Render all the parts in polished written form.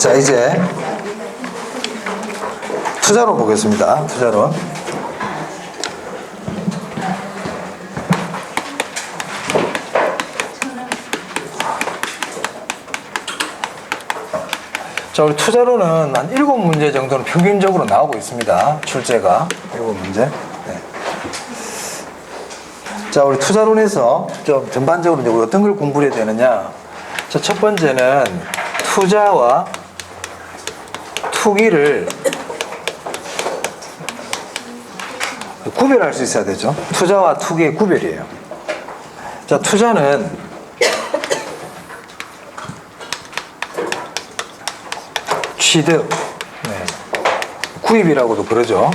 자, 이제 투자론 보겠습니다. 투자론. 자, 우리 투자론은 한 7문제 정도는 평균적으로 나오고 있습니다. 출제가 7문제. 네. 자, 우리 투자론에서 좀 전반적으로 이제 우리 어떤 걸 공부해야 되느냐. 자, 첫 번째는 투자와 투기를 구별할 수 있어야 되죠. 투자와 투기의 구별이에요. 자, 투자는 취득, 구입이라고도 그러죠.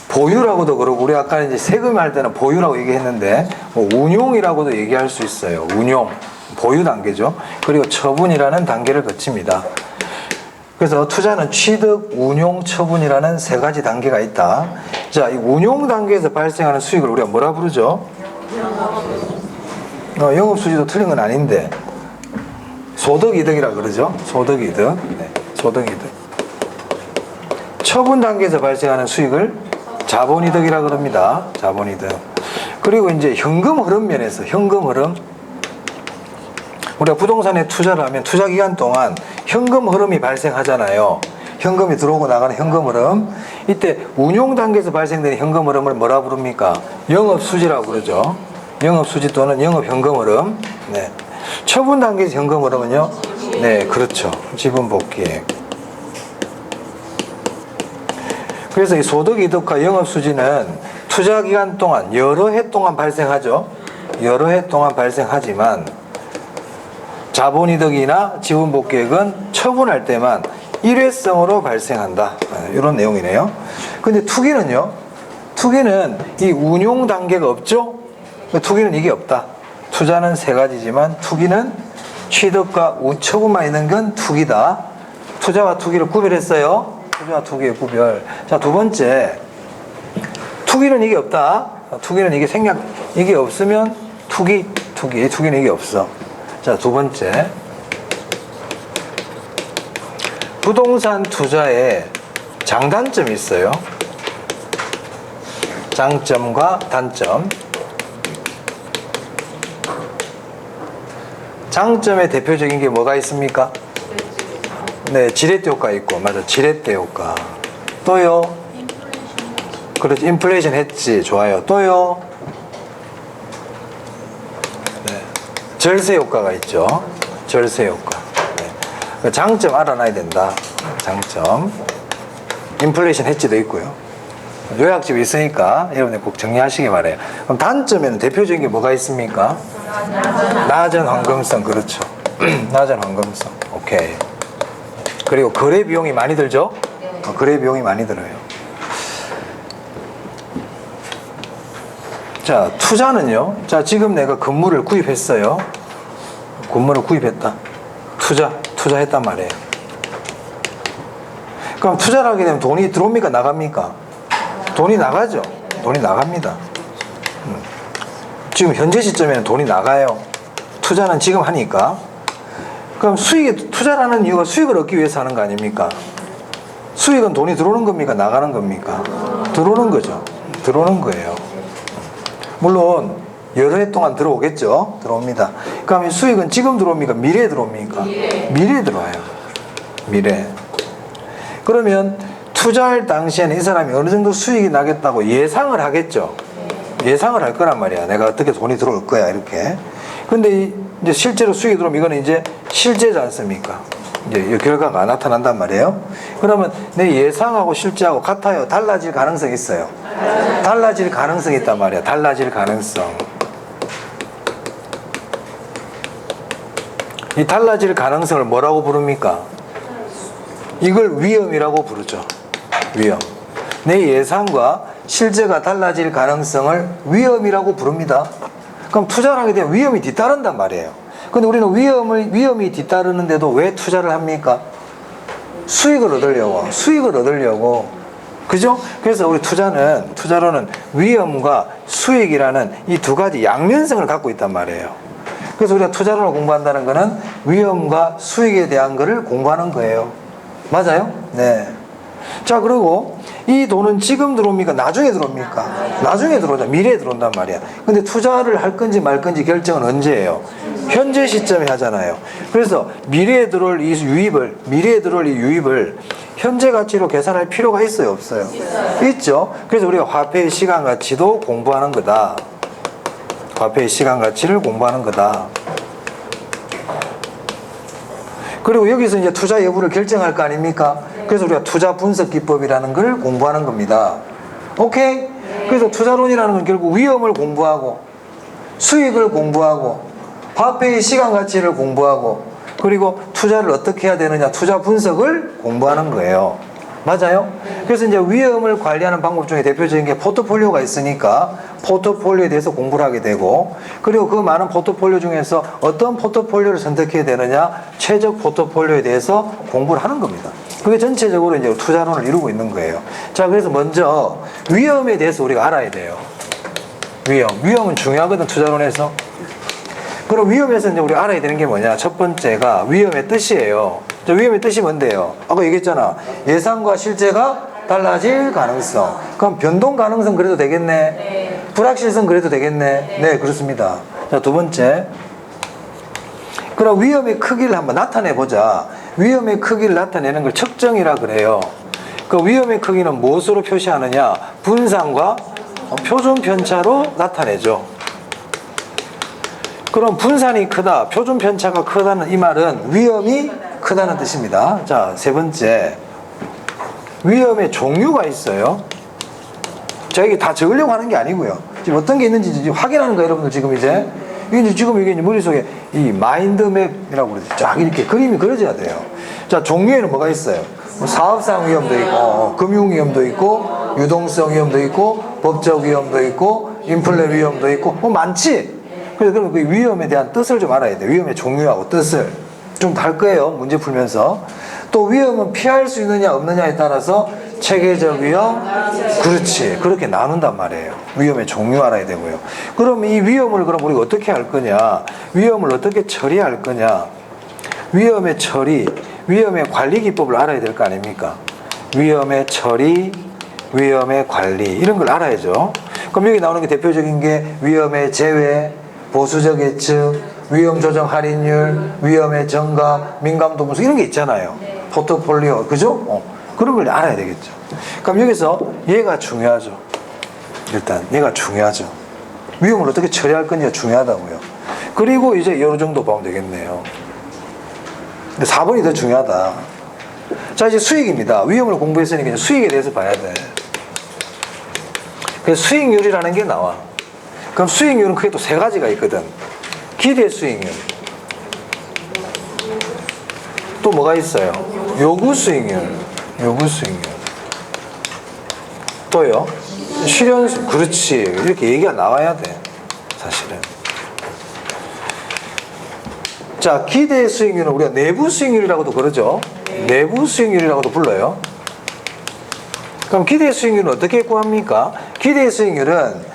보유라고도 그러고, 우리 아까 이제 세금 할 때는 보유라고 얘기했는데, 뭐 운용이라고도 얘기할 수 있어요. 운용, 보유 단계죠. 그리고 처분이라는 단계를 거칩니다. 그래서 투자는 취득, 운용, 처분이라는 세 가지 단계가 있다. 자, 이 운용 단계에서 발생하는 수익을 우리가 뭐라 부르죠? 영업수지도 틀린 건 아닌데, 소득이득이라 그러죠. 소득이득. 네, 소득이득. 처분 단계에서 발생하는 수익을 자본이득이라 그럽니다. 자본이득. 그리고 이제 현금 흐름 면에서 현금 흐름. 우리가 부동산에 투자를 하면 투자 기간 동안 현금 흐름이 발생하잖아요. 현금이 들어오고 나가는 현금 흐름. 이때 운용 단계에서 발생되는 현금 흐름을 뭐라 부릅니까? 영업수지라고 그러죠. 영업수지 또는 영업현금 흐름. 네. 처분 단계에서 현금 흐름은요? 네, 그렇죠. 지분복귀액. 그래서 이 소득이득과 영업수지는 투자 기간 동안 여러 해 동안 발생하죠. 여러 해 동안 발생하지만 자본이득이나 지분복귀액은 처분할 때만 일회성으로 발생한다. 이런 내용이네요. 근데 투기는요? 투기는 이 운용 단계가 없죠? 투기는 이게 없다. 투자는 세 가지지만 투기는 취득과 처분만 있는 건 투기다. 투자와 투기를 구별했어요. 투자와 투기의 구별. 자, 두 번째. 투기는 이게 없다. 투기는 이게 이게 없으면 투기는 이게 없어. 자, 두 번째. 부동산 투자에 장단점이 있어요. 장점과 단점. 장점의 대표적인 게 뭐가 있습니까? 네, 지렛대 효과 있고, 맞아, 지렛대 효과. 또요? 그렇지, 인플레이션 했지. 좋아요. 또요? 네, 절세 효과가 있죠. 절세 효과. 네. 장점 알아놔야 된다. 장점. 인플레이션 했지도 있고요. 요약집이 있으니까 여러분들 꼭 정리하시기 바래요. 그럼 단점에는 대표적인 게 뭐가 있습니까? 낮은 황금성. 그렇죠. 낮은 황금성. 오케이. 그리고 거래 비용이 많이 들죠? 거래 비용이 많이 들어요. 자, 투자는요. 자, 지금 내가 건물을 구입했어요. 건물을 구입했다. 투자했단 말이에요. 그럼 투자를 하게 되면 돈이 들어옵니까? 나갑니까? 돈이 나가죠. 돈이 나갑니다. 지금 현재 시점에는 돈이 나가요. 투자는 지금 하니까. 그럼 투자를 하는 이유가 수익을 얻기 위해서 하는 거 아닙니까? 수익은 돈이 들어오는 겁니까? 나가는 겁니까? 들어오는 거죠. 들어오는 거예요. 물론 여러 해 동안 들어오겠죠. 들어옵니다. 그럼 수익은 지금 들어옵니까? 미래에 들어옵니까? 미래에 들어와요. 미래. 그러면 투자할 당시에는 이 사람이 어느 정도 수익이 나겠다고 예상을 하겠죠. 예상을 할 거란 말이야. 내가 어떻게 돈이 들어올 거야, 이렇게. 근데 이제 실제로 수익이 들어오면 이거는 이제 실제지 않습니까? 이제 이 결과가 나타난단 말이에요. 그러면 내 예상하고 실제하고 같아요? 달라질 가능성이 있어요. 달라질 가능성이 있단 말이야. 달라질 가능성. 이 달라질 가능성을 뭐라고 부릅니까? 이걸 위험이라고 부르죠. 위험. 내 예상과 실제가 달라질 가능성을 위험이라고 부릅니다. 그럼 투자를 하게 되면 위험이 뒤따른단 말이에요. 근데 우리는 위험이 뒤따르는데도 왜 투자를 합니까? 수익을 얻으려고. 그죠? 그래서 우리 투자로는 위험과 수익이라는 이 두 가지 양면성을 갖고 있단 말이에요. 그래서 우리가 투자론을 공부한다는 거는 위험과 수익에 대한 거를 공부하는 거예요. 맞아요? 네. 자, 그리고 이 돈은 지금 들어옵니까? 나중에 들어옵니까? 나중에 들어오자. 미래에 들어온단 말이야. 근데 투자를 할 건지 말 건지 결정은 언제예요? 현재 시점에 하잖아요. 그래서 미래에 들어올 이 유입을 현재 가치로 계산할 필요가 있어요? 없어요? 있죠. 그래서 우리가 화폐의 시간 가치도 공부하는 거다. 화폐의 시간 가치를 공부하는 거다. 그리고 여기서 이제 투자 여부를 결정할 거 아닙니까? 그래서 우리가 투자 분석 기법이라는 걸 공부하는 겁니다. 오케이? 그래서 투자론이라는 건 결국 위험을 공부하고 수익을 공부하고 화폐의 시간 가치를 공부하고 그리고 투자를 어떻게 해야 되느냐 투자 분석을 공부하는 거예요. 맞아요? 그래서 이제 위험을 관리하는 방법 중에 대표적인 게 포트폴리오가 있으니까 포트폴리오에 대해서 공부를 하게 되고 그리고 그 많은 포트폴리오 중에서 어떤 포트폴리오를 선택해야 되느냐 최적 포트폴리오에 대해서 공부를 하는 겁니다. 그게 전체적으로 이제 투자론을 이루고 있는 거예요. 자, 그래서 먼저 위험에 대해서 우리가 알아야 돼요. 위험은 중요하거든, 투자론에서. 그럼 위험에서 이제 우리가 알아야 되는 게 뭐냐? 첫 번째가 위험의 뜻이에요. 위험의 뜻이 뭔데요? 아까 얘기했잖아. 예상과 실제가 달라질 가능성. 그럼 변동 가능성 그래도 되겠네? 네. 불확실성 그래도 되겠네? 네, 그렇습니다. 자, 두 번째. 그럼 위험의 크기를 한번 나타내보자. 위험의 크기를 나타내는 걸 측정이라 그래요. 그 위험의 크기는 무엇으로 표시하느냐? 분산과 표준 편차로 나타내죠. 그럼 분산이 크다, 표준 편차가 크다는 이 말은 위험이 크다는 뜻입니다. 자, 세 번째. 위험의 종류가 있어요. 자, 이게 다 적으려고 하는 게 아니고요. 지금 어떤 게 있는지 지금 확인하는 거예요, 여러분들 지금 이제. 이게 지금 이게 머릿속에 이 마인드맵이라고 그러죠. 쫙 이렇게 그림이 그려져야 돼요. 자, 종류에는 뭐가 있어요? 사업상 위험도 있고, 금융 위험도 있고, 유동성 위험도 있고, 법적 위험도 있고, 인플레 위험도 있고, 뭐 많지? 그래서 그럼 그 위험에 대한 뜻을 좀 알아야 돼. 위험의 종류하고 뜻을. 좀 다를 거예요. 문제 풀면서. 또 위험은 피할 수 있느냐 없느냐에 따라서 체계적 위험, 그렇지. 그렇게 나눈단 말이에요. 위험의 종류 알아야 되고요. 그럼 이 위험을 그럼 우리가 어떻게 할 거냐? 위험을 어떻게 처리할 거냐? 위험의 처리, 위험의 관리 기법을 알아야 될 거 아닙니까? 위험의 처리, 위험의 관리 이런 걸 알아야죠. 그럼 여기 나오는 게 대표적인 게 위험의 제외, 보수적 예측, 위험 조정 할인율, 위험의 증가, 민감도 분석 이런 게 있잖아요. 포트폴리오, 그죠? 그런 걸 알아야 되겠죠. 그럼 여기서 얘가 중요하죠. 일단 얘가 중요하죠. 위험을 어떻게 처리할 건지가 중요하다고요. 그리고 이제 어느 정도 보면 되겠네요. 근데 4번이 더 중요하다. 자, 이제 수익입니다. 위험을 공부했으니까 이제 수익에 대해서 봐야 돼. 그래서 수익률이라는 게 나와. 그럼 수익률은 크게 또 세 가지가 있거든. 기대 수익률. 또 뭐가 있어요? 요구 수익률. 요구 수익률. 또요? 실현수. 그렇지. 이렇게 얘기가 나와야 돼. 사실은. 자, 기대 수익률은 우리가 내부 수익률이라고도 그러죠. 내부 수익률이라고도 불러요. 그럼 기대 수익률은 어떻게 구합니까? 기대 수익률은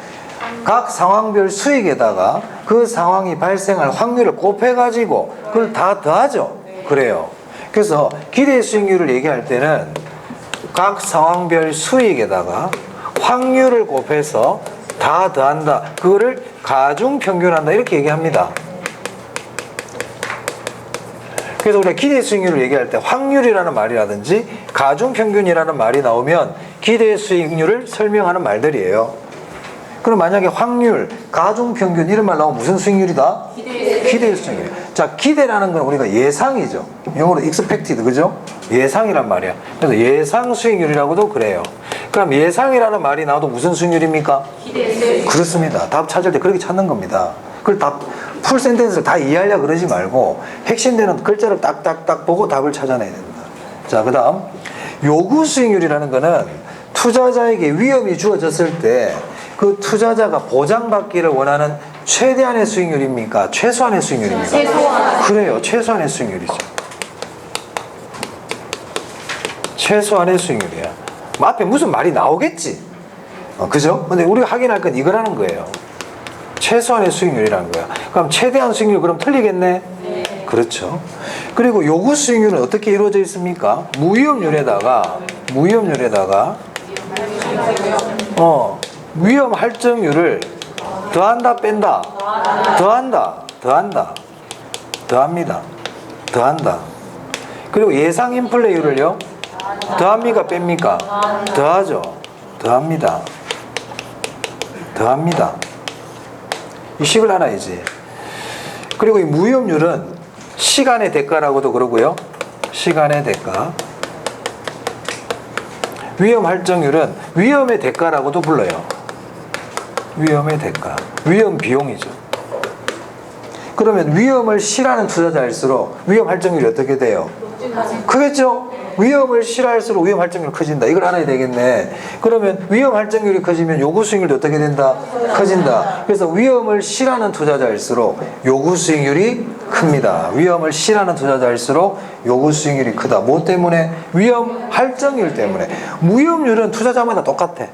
각 상황별 수익에다가 그 상황이 발생할 확률을 곱해가지고 그걸 다 더하죠. 그래요. 그래서 기대 수익률을 얘기할 때는 각 상황별 수익에다가 확률을 곱해서 다 더한다. 그거를 가중평균한다. 이렇게 얘기합니다. 그래서 우리가 기대 수익률을 얘기할 때 확률이라는 말이라든지 가중평균이라는 말이 나오면 기대 수익률을 설명하는 말들이에요. 그럼 만약에 확률, 가중평균 이런 말 나오면 무슨 수익률이다? 기대 수익률. 자, 기대라는 건 우리가 예상이죠. 영어로 expected, 그죠? 예상이란 말이야. 그래서 예상 수익률이라고도 그래요. 그럼 예상이라는 말이 나와도 무슨 수익률입니까? 기대 수익률. 그렇습니다. 답 찾을 때 그렇게 찾는 겁니다. 그걸 다 풀 센텐스를 다 이해하려고 그러지 말고 핵심되는 글자를 딱딱딱 보고 답을 찾아내야 됩니다. 자, 그 다음 요구 수익률이라는 거는 투자자에게 위험이 주어졌을 때 그 투자자가 보장받기를 원하는 최대한의 수익률입니까? 최소한의 수익률입니까? 최소한. 그래요. 최소한의 수익률이죠. 최소한의 수익률이야. 뭐 앞에 무슨 말이 나오겠지. 그죠? 근데 우리가 확인할 건 이거라는 거예요. 최소한의 수익률이라는 거야. 그럼 최대한 수익률 그럼 틀리겠네? 네. 그렇죠. 그리고 요구 수익률은 어떻게 이루어져 있습니까? 무위험률에다가 위험 할증률을 더한다 뺀다? 더한다. 그리고 예상 인플레이율을요? 더합니까 뺍니까? 더하죠. 더합니다. 이 식을 알아야지. 그리고 이 무위험률은 시간의 대가라고도 그러고요. 시간의 대가. 위험 할증률은 위험의 대가라고도 불러요. 위험의 대가. 위험 비용이죠. 그러면 위험을 싫어하는 투자자일수록 위험 할증률이 어떻게 돼요? 크겠죠? 위험을 싫어할수록 위험 할증률이 커진다. 이걸 알아야 되겠네. 그러면 위험 할증률이 커지면 요구 수익률도 어떻게 된다? 커진다. 그래서 위험을 싫어하는 투자자일수록 요구 수익률이 큽니다. 위험을 싫어하는 투자자일수록 요구 수익률이 크다. 뭐 때문에? 위험 할증률 때문에. 무위험률은 투자자마다 똑같아.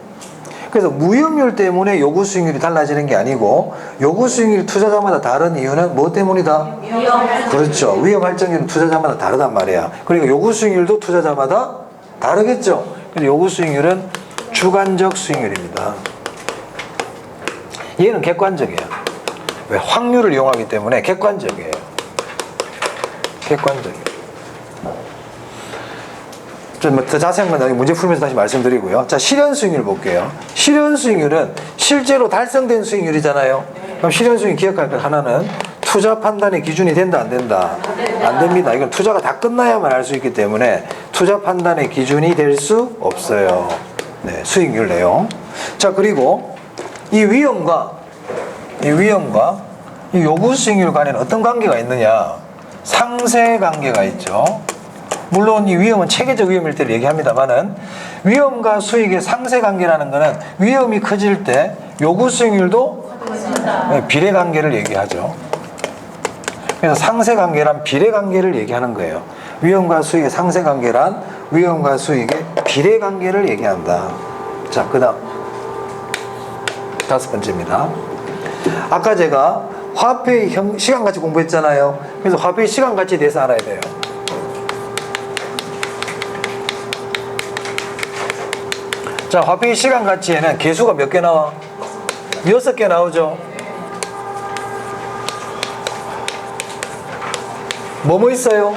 그래서 무위험률 때문에 요구 수익률이 달라지는 게 아니고 요구 수익률이 투자자마다 다른 이유는 뭐 때문이다? 그렇죠. 위험 할증률은 투자자마다 다르단 말이야. 그러니까 요구 수익률도 투자자마다 다르겠죠. 그래서 요구 수익률은 주관적 수익률입니다. 얘는 객관적이에요. 왜? 확률을 이용하기 때문에 객관적이에요. 좀 더 자세한 건 나중에 문제 풀면서 다시 말씀드리고요. 자, 실현 수익률 볼게요. 실현 수익률은 실제로 달성된 수익률이잖아요. 그럼 실현 수익률 기억할 것 하나는 투자 판단의 기준이 된다, 안 된다? 안 됩니다. 이건 투자가 다 끝나야만 알 수 있기 때문에 투자 판단의 기준이 될 수 없어요. 네, 수익률 내용. 자, 그리고 이 위험과 이 요구 수익률 간에는 어떤 관계가 있느냐? 상세 관계가 있죠. 물론 이 위험은 체계적 위험일 때를 얘기합니다만은 위험과 수익의 상세 관계라는 것은 위험이 커질 때 요구 수익률도 비례 관계를 얘기하죠. 그래서 상세 관계란 비례 관계를 얘기하는 거예요. 위험과 수익의 상세 관계란 위험과 수익의 비례 관계를 얘기한다. 자, 그다음 5번째입니다. 아까 제가 화폐의 시간 가치 공부했잖아요. 그래서 화폐의 시간 가치에 대해서 알아야 돼요. 자, 화폐의 시간 가치에는 개수가 몇 개 나와? 6개 나오죠. 뭐뭐 있어요?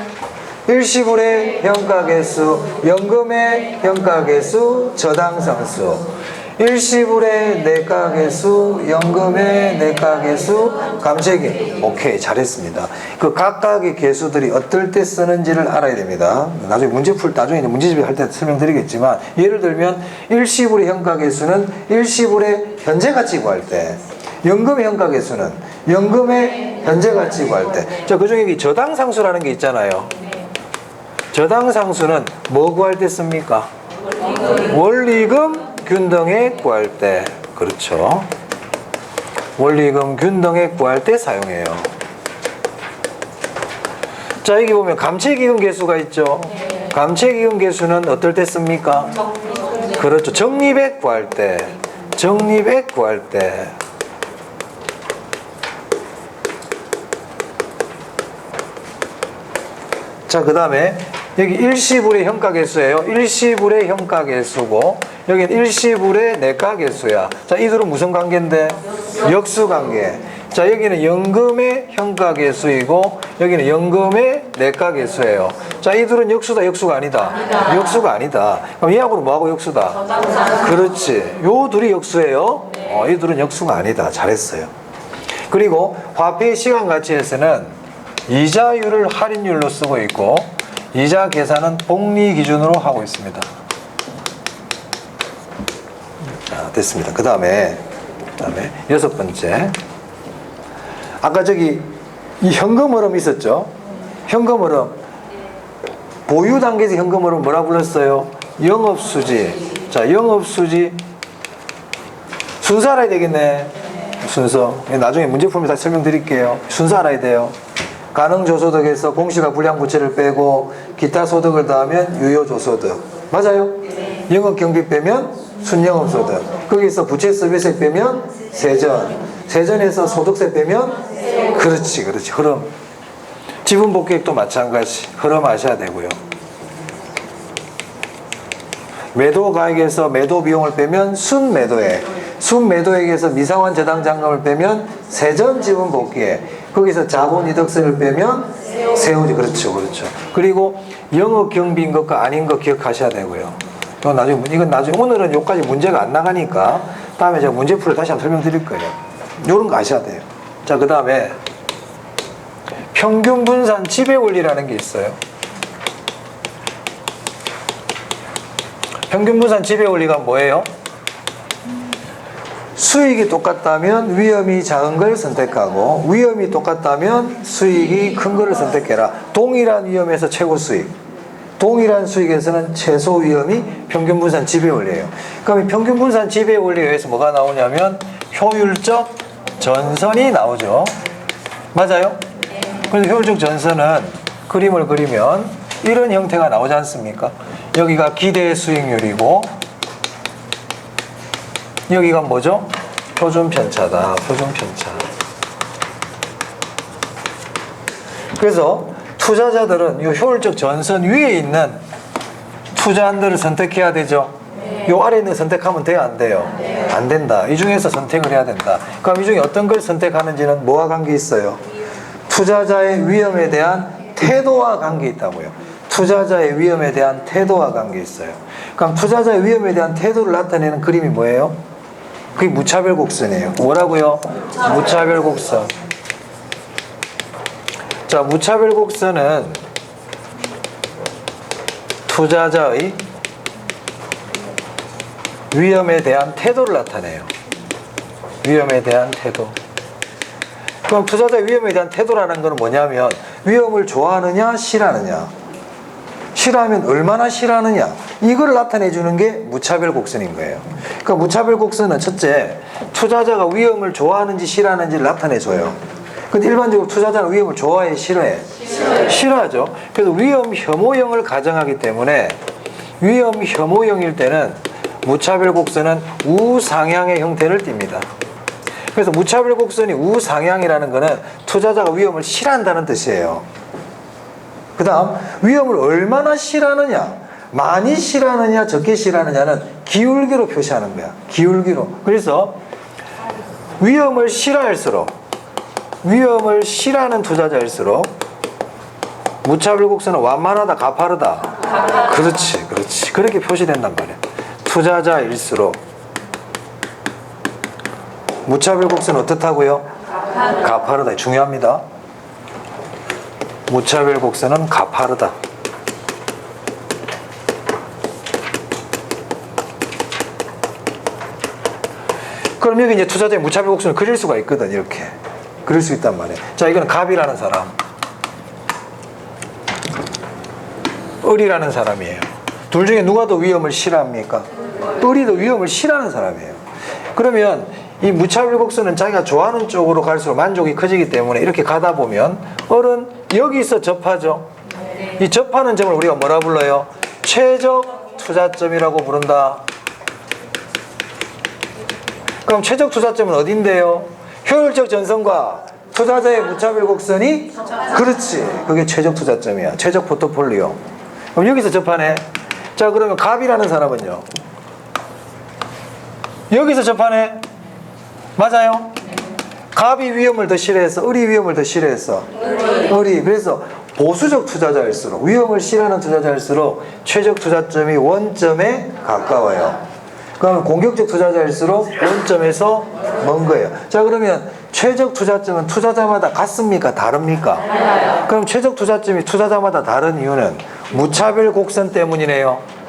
일시불의 평가개수, 연금의 평가개수, 저당상수. 일시불의 내가개수, 연금의 내가개수, 감세기. 오케이, 잘했습니다. 그 각각의 개수들이 어떨 때 쓰는지를 알아야 됩니다. 나중에 나중에 문제집을 할 때 설명드리겠지만, 예를 들면 일시불의 평가개수는 일시불의 현재가치 구할 때, 연금의 평가개수는 연금의 현재가치 구할 때. 자, 그중에 이 저당상수라는 게 있잖아요. 저당상수는 뭐 구할 때 씁니까? 원리금 균등액 구할 때. 그렇죠. 원리금 균등액 구할 때 사용해요. 자, 여기 보면 감채기금 개수가 있죠. 감채기금 개수는 어떨 때 씁니까? 그렇죠. 적립액 구할 때. 적립액 구할 때. 자, 그 다음에 여기 일시불의 현가계수예요. 일시불의 현가계수고 여기는 일시불의 내가계수야. 자, 이들은 무슨 관계인데? 역수관계. 자, 여기는 연금의 현가계수이고 여기는 연금의 내가계수예요. 자, 이들은 역수다, 역수가 아니다? 역수가 아니다. 그럼 얘하고는 뭐하고 역수다? 그렇지. 요 둘이 역수예요. 이 둘은 역수가 아니다. 잘했어요. 그리고 화폐의 시간 가치에서는 이자율을 할인율로 쓰고 있고 이자 계산은 복리 기준으로 하고 있습니다. 자, 됐습니다. 그 다음에 6번째. 아까 저기 이 현금 흐름 있었죠? 현금 흐름. 보유 단계에서 현금 흐름 뭐라 불렀어요? 영업수지. 자, 영업수지. 순서 알아야 되겠네. 순서. 나중에 문제 풀면서 설명드릴게요. 순서 알아야 돼요. 가능조소득에서 공시가 불량부채를 빼고 기타 소득을 더하면 유효조소득. 맞아요? 영업경비 빼면 순영업소득. 거기서 부채 서비스세 빼면 세전. 세전에서 소득세 빼면 그렇지. 흐름. 지분 복귀액도 마찬가지. 흐름 아셔야 되고요. 매도 가액에서 매도 비용을 빼면 순매도액, 순매도액에서 미상환 저당 잔금을 빼면 세전 지분 복귀액, 거기서 자본이득세를 빼면 세후지. 그렇죠, 그렇죠. 그리고 영업 경비인 것과 아닌 것 기억하셔야 되고요. 이건 나중에 오늘은 여기까지 문제가 안 나가니까 다음에 제가 문제풀이를 다시 한번 설명드릴 거예요. 요런 거 아셔야 돼요. 자, 그 다음에 평균 분산 지배 원리라는 게 있어요. 평균 분산 지배 원리가 뭐예요? 수익이 똑같다면 위험이 작은 걸 선택하고 위험이 똑같다면 수익이 큰 거를 선택해라. 동일한 위험에서 최고 수익, 동일한 수익에서는 최소 위험이 평균 분산 지배 원리예요. 그럼 이 평균 분산 지배 원리에 의해서 뭐가 나오냐면 효율적 전선이 나오죠. 맞아요? 그래서 효율적 전선은 그림을 그리면 이런 형태가 나오지 않습니까? 여기가 기대 수익률이고 여기가 뭐죠? 표준 편차다. 표준 편차. 그래서 투자자들은 이 효율적 전선 위에 있는 투자한들을 선택해야 되죠. 이 아래에 있는 거 선택하면 돼요, 안 돼요? 안 된다. 이 중에서 선택을 해야 된다. 그럼 이 중에 어떤 걸 선택하는지는 뭐와 관계 있어요? 투자자의 위험에 대한 태도와 관계 있다고요. 투자자의 위험에 대한 태도와 관계 있어요. 그럼 투자자의 위험에 대한 태도를 나타내는 그림이 뭐예요? 그게 무차별 곡선이에요. 뭐라고요? 무차별 곡선. 자, 무차별 곡선은 투자자의 위험에 대한 태도를 나타내요. 위험에 대한 태도. 그럼 투자자의 위험에 대한 태도라는 건 뭐냐면 위험을 좋아하느냐 싫어하느냐, 싫어하면 얼마나 싫어하느냐, 이걸 나타내 주는 게 무차별 곡선인 거예요. 그러니까 무차별 곡선은 첫째, 투자자가 위험을 좋아하는지 싫어하는지를 나타내 줘요. 근데 일반적으로 투자자는 위험을 좋아해 싫어해? 싫어하죠. 그래서 위험 혐오형을 가정하기 때문에 위험 혐오형일 때는 무차별 곡선은 우상향의 형태를 띱니다. 그래서 무차별 곡선이 우상향이라는 것은 투자자가 위험을 싫어한다는 뜻이에요. 그 다음 위험을 얼마나 싫어하느냐, 많이 싫어하느냐 적게 싫어하느냐는 기울기로 표시하는 거야. 기울기로. 그래서 위험을 싫어할수록, 위험을 싫어하는 투자자일수록 무차별 곡선은 완만하다 가파르다. 그렇지, 그렇지. 그렇게 표시된단 말이야. 투자자일수록 무차별 곡선은 어떻다고요? 가파르다. 중요합니다. 무차별 곡선은 가파르다. 그럼 여기 이제 투자자의 무차별 곡선을 그릴 수가 있거든. 이렇게 그릴 수 있단 말이에요. 자, 이거는 갑이라는 사람, 을이라는 사람이에요. 둘 중에 누가 더 위험을 싫어합니까? 을이 더 위험을 싫어하는 사람이에요. 그러면 이 무차별 곡선은 자기가 좋아하는 쪽으로 갈수록 만족이 커지기 때문에 이렇게 가다 보면 을은 여기서 접하죠. 이 접하는 점을 우리가 뭐라 불러요? 최적 투자점이라고 부른다. 그럼 최적 투자점은 어딘데요? 효율적 전선과 투자자의 무차별 곡선이, 그렇지, 그게 최적 투자점이야. 최적 포트폴리오. 그럼 여기서 접하네. 자, 그러면 갑이라는 사람은요, 여기서 접하네. 맞아요? 갑이 위험을 더 싫어해서 을이 위험을 더 싫어했어. 을이. 그래서 보수적 투자자일수록, 위험을 싫어하는 투자자일수록 최적 투자점이 원점에 가까워요. 그러면 공격적 투자자일수록 원점에서 먼 거예요. 자, 그러면 최적 투자점은 투자자마다 같습니까? 다릅니까? 그럼 최적 투자점이 투자자마다 다른 이유는 무차별 곡선 때문이네요.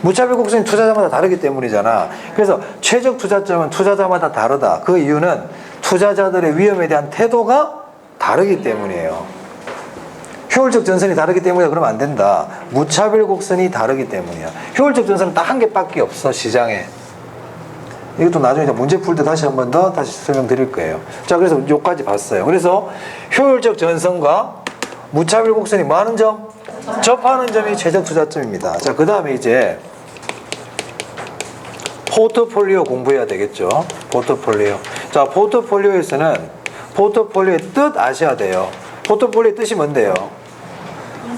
무차별 곡선이 투자자마다 다르기 때문이잖아. 그래서 최적 투자점은 투자자마다 다르다. 그 이유는 투자자들의 위험에 대한 태도가 다르기 때문이에요. 효율적 전선이 다르기 때문에 그러면 안 된다. 무차별 곡선이 다르기 때문이야. 효율적 전선은 딱 한 개밖에 없어, 시장에. 이것도 나중에 문제 풀 때 다시 한 번 더 다시 설명드릴 거예요. 자, 그래서 여기까지 봤어요. 그래서 효율적 전선과 무차별 곡선이 뭐 하는 점? 접하는 점이 최적 투자점입니다. 자, 그 다음에 이제 포트폴리오 공부해야 되겠죠. 포트폴리오. 자, 포트폴리오에서는 포트폴리오의 뜻 아셔야 돼요. 포트폴리오의 뜻이 뭔데요?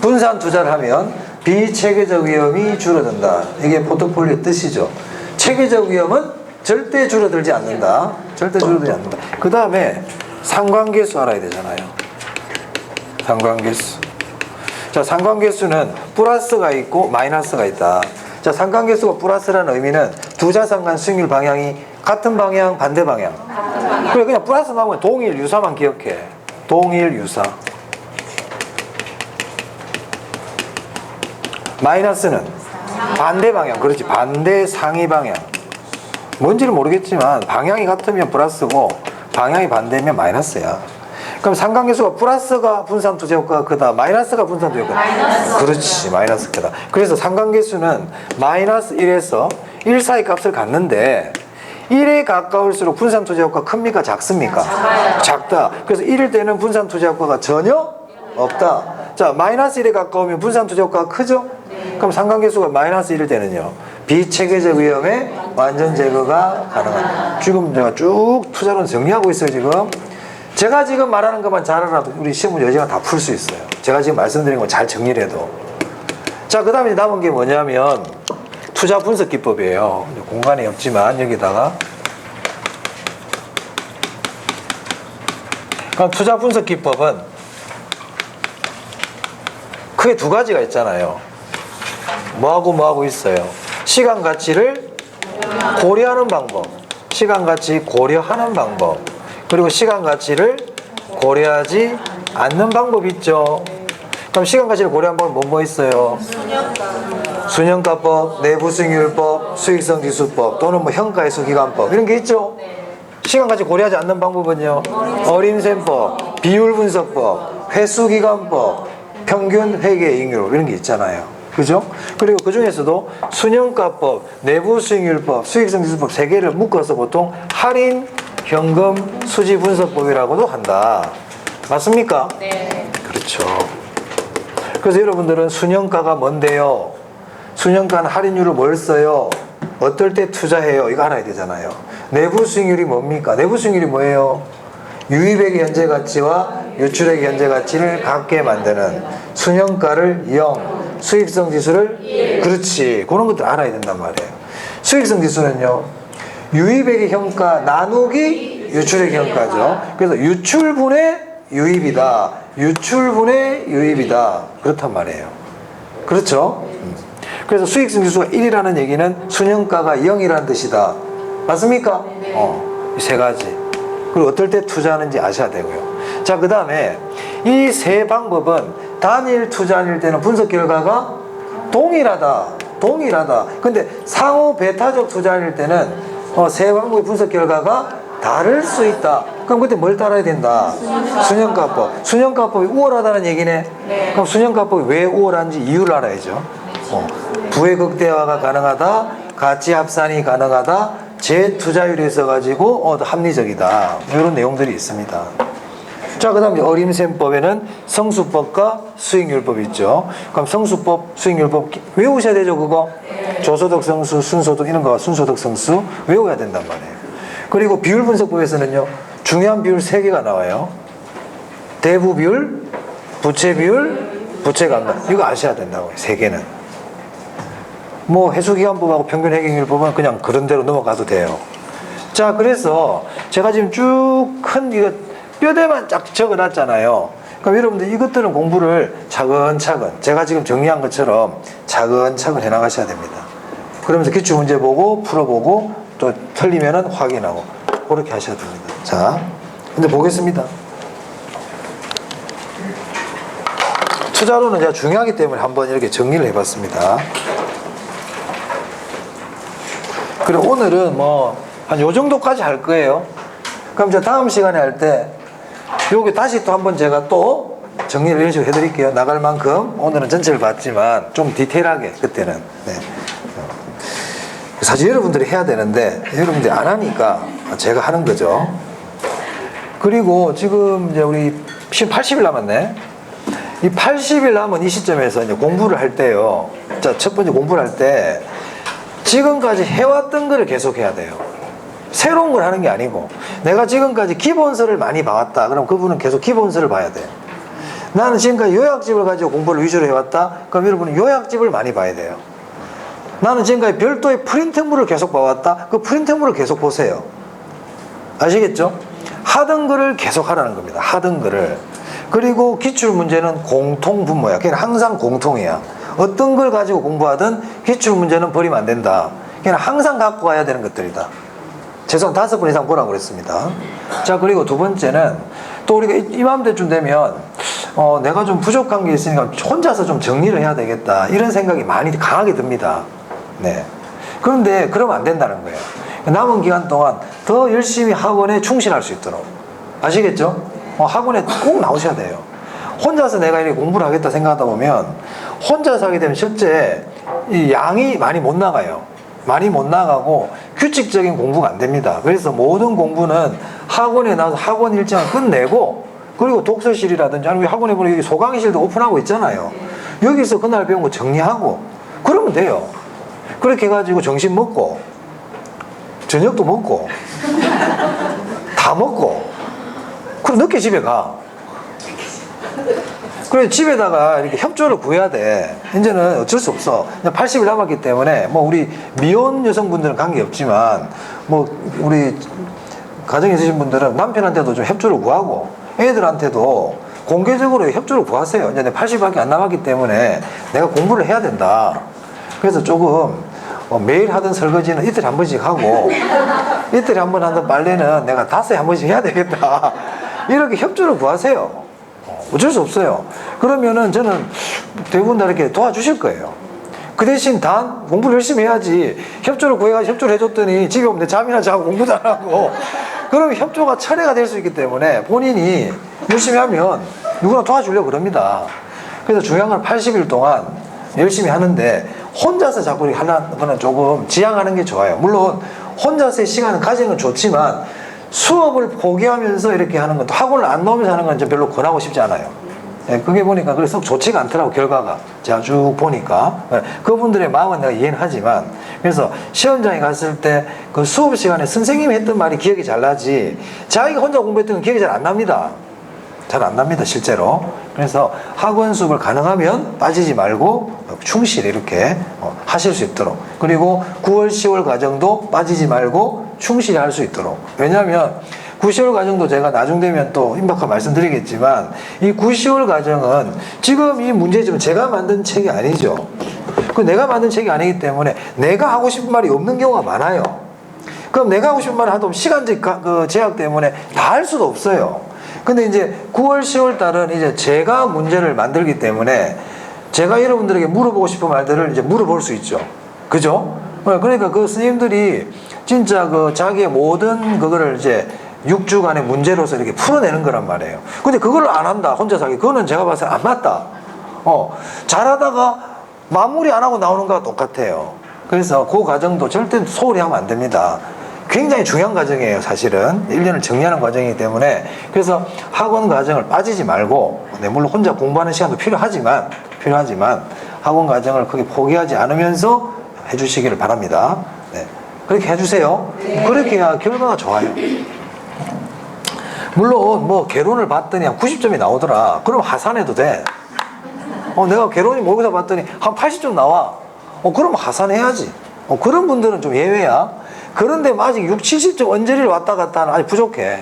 분산 투자를 하면 비체계적 위험이 줄어든다. 이게 포트폴리오의 뜻이죠. 체계적 위험은 절대 줄어들지 않는다. 절대 줄어들지 않는다. 그 다음에 상관계수 알아야 되잖아요. 상관계수. 자, 상관계수는 플러스가 있고 마이너스가 있다. 자, 상관계수가 플러스라는 의미는 두 자산 간 수익률 방향이 같은 방향, 반대 방향. 그래, 그냥 플러스 나오면 동일 유사만 기억해. 동일 유사. 마이너스는 반대 방향. 그렇지. 반대 상위 방향. 뭔지는 모르겠지만 방향이 같으면 플러스고 방향이 반대면 마이너스야. 그럼 상관계수가 플러스가 분산 투자 효과가 크다, 마이너스가 분산 투자 효과가 크다. 그렇지, 마이너스 크다. 그래서 상관계수는 마이너스 1에서 1 사이 값을 갖는데 1에 가까울수록 분산 투자 효과가 큽니까? 작습니까? 작다. 그래서 1일 때는 분산 투자 효과가 전혀 없다. 자, 마이너스 1에 가까우면 분산 투자 효과가 크죠? 그럼 상관계수가 마이너스 1일 때는요, 비체계적 위험의 완전 제거가 가능하다. 지금 제가 쭉 투자론 정리하고 있어요, 지금. 제가 지금 말하는 것만 잘 알아도 우리 시험 여지가 다 풀 수 있어요. 제가 지금 말씀드린 거 잘 정리를 해도. 자, 그 다음에 남은 게 뭐냐면 투자 분석 기법이에요. 공간이 없지만 여기다가. 그럼 투자 분석 기법은 크게 두 가지가 있잖아요. 뭐하고 있어요. 시간 가치를 고려하는 방법, 시간 가치 고려하는 방법, 그리고 시간 가치를 고려하지 않는 방법이 있죠. 그럼 시간 가치를 고려하는 방법은 뭐 있어요? 순현가법, 내부수익률법, 수익성 지수법, 또는 뭐 현가해수 기간법, 이런 게 있죠. 시간 가치 고려하지 않는 방법은요, 어림셈법, 비율분석법, 회수기간법, 평균 회계 이익률, 이런 게 있잖아요. 그죠? 그리고 그 중에서도 순현가법, 내부수익률법, 수익성 지수법 세 개를 묶어서 보통 할인 현금 수지 분석법이라고도 한다. 맞습니까? 네. 그렇죠. 그래서 여러분들은 순현가가 뭔데요? 순현가는 할인율을 뭘 써요? 어떨 때 투자해요? 이거 알아야 되잖아요. 내부 수익률이 뭡니까? 내부 수익률이 뭐예요? 유입액의 현재 가치와 유출액의 현재 가치를 같게 만드는 순현가를 0, 수익성 지수를 1. 그렇지. 그런 것들 알아야 된단 말이에요. 수익성 지수는요, 유입액의 현가 나누기 유출액의 현가죠. 그래서 유출분의 유입이다. 유출분의 유입이다. 그렇단 말이에요. 그렇죠? 그래서 수익성 지수가 1이라는 얘기는 순현가가 0이라는 뜻이다. 맞습니까? 이 세 가지. 그리고 어떨 때 투자하는지 아셔야 되고요. 자, 그 다음에 이 세 방법은 단일 투자일 때는 분석 결과가 동일하다. 근데 상호 배타적 투자일 때는 세 방법의 분석 결과가 다를 수 있다. 그럼 그때 뭘 따라야 된다? 순현가법. 순현가법이 우월하다는 얘기네. 네. 그럼 순현가법이 왜 우월한지 이유를 알아야죠. 부의 극대화가 가능하다, 가치 합산이 가능하다, 재투자율이 있어가지고 합리적이다. 이런 내용들이 있습니다. 자, 그 다음에 어림셈법에는 성수법과 수익률법이 있죠. 그럼 성수법, 수익률법 외우셔야 되죠, 그거? 조소득 성수, 순소득 이런 거 순소득 성수 외워야 된단 말이에요. 그리고 비율 분석법에서는요, 중요한 비율 3개가 나와요. 대부 비율, 부채 비율, 부채 감량. 이거 아셔야 된다고요, 3개는. 뭐 해수기간법하고 평균 회계율법은 그냥 그런 대로 넘어가도 돼요. 자, 그래서 제가 지금 쭉 큰 이거 뼈대만 쫙 적어놨잖아요. 그럼 여러분들 이것들은 공부를 차근차근 제가 지금 정리한 것처럼 차근차근 해나가셔야 됩니다. 그러면서 기출문제 보고 풀어보고 또 틀리면은 확인하고 그렇게 하셔야 됩니다. 자, 근데 보겠습니다. 투자로는 제가 중요하기 때문에 한번 이렇게 정리를 해봤습니다. 그리고 오늘은 뭐 한 요 정도까지 할 거예요. 그럼 이제 다음 시간에 할 때 요게 다시 또 한번 제가 또 정리를 이런 식으로 해드릴게요. 나갈 만큼. 오늘은 전체를 봤지만 좀 디테일하게 그때는. 네. 사실 여러분들이 해야 되는데 여러분들이 안 하니까 제가 하는 거죠. 그리고 지금 이제 우리 지금 80일 남았네. 이 80일 남은 이 시점에서 이제 공부를 할 때요. 자, 첫 번째 공부를 할 때 지금까지 해왔던 거를 계속 해야 돼요. 새로운 걸 하는 게 아니고 내가 지금까지 기본서를 많이 봐왔다. 그럼 그분은 계속 기본서를 봐야 돼. 나는 지금까지 요약집을 가지고 공부를 위주로 해왔다. 그럼 여러분은 요약집을 많이 봐야 돼요. 나는 지금까지 별도의 프린트물을 계속 봐왔다. 그 프린트물을 계속 보세요. 아시겠죠? 하던 글을 계속 하라는 겁니다. 하던 글을. 그리고 기출문제는 공통분모야. 그냥 항상 공통이야. 어떤 걸 가지고 공부하든 기출문제는 버리면 안 된다. 그냥 항상 갖고 가야 되는 것들이다. 최소한 5번 이상 보라고 그랬습니다. 자, 그리고 두 번째는 또 우리가 이맘때쯤 되면 내가 좀 부족한 게 있으니까 혼자서 좀 정리를 해야 되겠다. 이런 생각이 많이 강하게 듭니다. 네. 그런데 그러면 안 된다는 거예요. 남은 기간 동안 더 열심히 학원에 충실할 수 있도록. 아시겠죠? 학원에 꼭 나오셔야 돼요. 혼자서 내가 이렇게 공부를 하겠다 생각하다 보면 혼자서 하게 되면 첫째 이 양이 많이 못 나가요. 많이 못 나가고 규칙적인 공부가 안 됩니다. 그래서 모든 공부는 학원에 나와서 학원 일정을 끝내고 그리고 독서실이라든지 아니면 학원에 보면 여기 소강의실도 오픈하고 있잖아요. 여기서 그날 배운 거 정리하고 그러면 돼요. 그렇게 해가지고 점심 먹고 저녁도 먹고 다 먹고 그럼 늦게 집에 가. 그래 집에다가 이렇게 협조를 구해야 돼. 이제는 어쩔 수 없어. 80일 남았기 때문에 뭐 우리 미혼 여성분들은 관계없지만 뭐 우리 가정에 있으신 분들은 남편한테도 좀 협조를 구하고 애들한테도 공개적으로 협조를 구하세요. 이제 80일밖에 안 남았기 때문에 내가 공부를 해야 된다. 그래서 조금 매일 하던 설거지는 이틀에 한 번씩 하고 이틀에 한 번 하던 빨래는 내가 5회 한 번씩 해야 되겠다. 이렇게 협조를 구하세요. 어쩔 수 없어요. 그러면은 저는 대부분 다 이렇게 도와주실 거예요. 그 대신 단 공부를 열심히 해야지 협조를 구해가지고 협조를 해줬더니 집에 오면 내 잠이나 자고 공부도 안 하고 그러면 협조가 철회가 될 수 있기 때문에 본인이 열심히 하면 누구나 도와주려고 그럽니다. 그래서 중요한 건 80일 동안 열심히 하는데 혼자서 자꾸 이렇게 하는 거는 조금 지양하는 게 좋아요. 물론 혼자서의 시간을 가지는 건 좋지만 수업을 포기하면서 이렇게 하는 건, 또 학원을 안 나오면서 하는 건 별로 권하고 싶지 않아요. 예, 그게 보니까 그래서 좋지가 않더라고, 결과가. 제가 쭉 보니까. 예, 그분들의 마음은 내가 이해는 하지만, 그래서 시험장에 갔을 때 그 수업 시간에 선생님이 했던 말이 기억이 잘 나지, 자기가 혼자 공부했던 건 기억이 잘 안 납니다. 잘 안 납니다, 실제로. 그래서 학원 수업을 가능하면 빠지지 말고 충실히 이렇게 하실 수 있도록. 그리고 9월, 10월 과정도 빠지지 말고 충실히 할 수 있도록. 왜냐하면 9, 10월 과정도 제가 나중 되면 또 임박하 말씀드리겠지만 이 9, 10월 과정은 지금 이 문제집은 제가 만든 책이 아니죠. 그 내가 만든 책이 아니기 때문에 내가 하고 싶은 말이 없는 경우가 많아요. 그럼 내가 하고 싶은 말을 하다 보면 시간적 제약 때문에 다 할 수도 없어요. 근데 이제 9월, 10월 달은 이제 제가 문제를 만들기 때문에 제가 여러분들에게 물어보고 싶은 말들을 이제 물어볼 수 있죠. 그죠? 그러니까 그 스님들이 진짜 그 자기의 모든 그거를 이제 6주간의 문제로서 이렇게 풀어내는 거란 말이에요. 근데 그걸 안 한다, 혼자서 하기. 그거는 제가 봐서 안 맞다. 잘하다가 마무리 안 하고 나오는 거와 똑같아요. 그래서 그 과정도 절대 소홀히 하면 안 됩니다. 굉장히 중요한 과정이에요, 사실은. 1년을 정리하는 과정이기 때문에. 그래서 학원 과정을 빠지지 말고, 물론 혼자 공부하는 시간도 필요하지만, 학원 과정을 크게 포기하지 않으면서 해주시기를 바랍니다. 네. 그렇게 해주세요. 네. 그렇게 해야 결과가 좋아요. 물론, 뭐, 개론을 봤더니 한 90점이 나오더라. 그럼 하산해도 돼. 내가 개론이 모의고사 봤더니 한 80점 나와. 그럼 하산해야지. 그런 분들은 좀 예외야. 그런데 아직 6, 70점 언저리를 왔다 갔다 하는, 아직 부족해.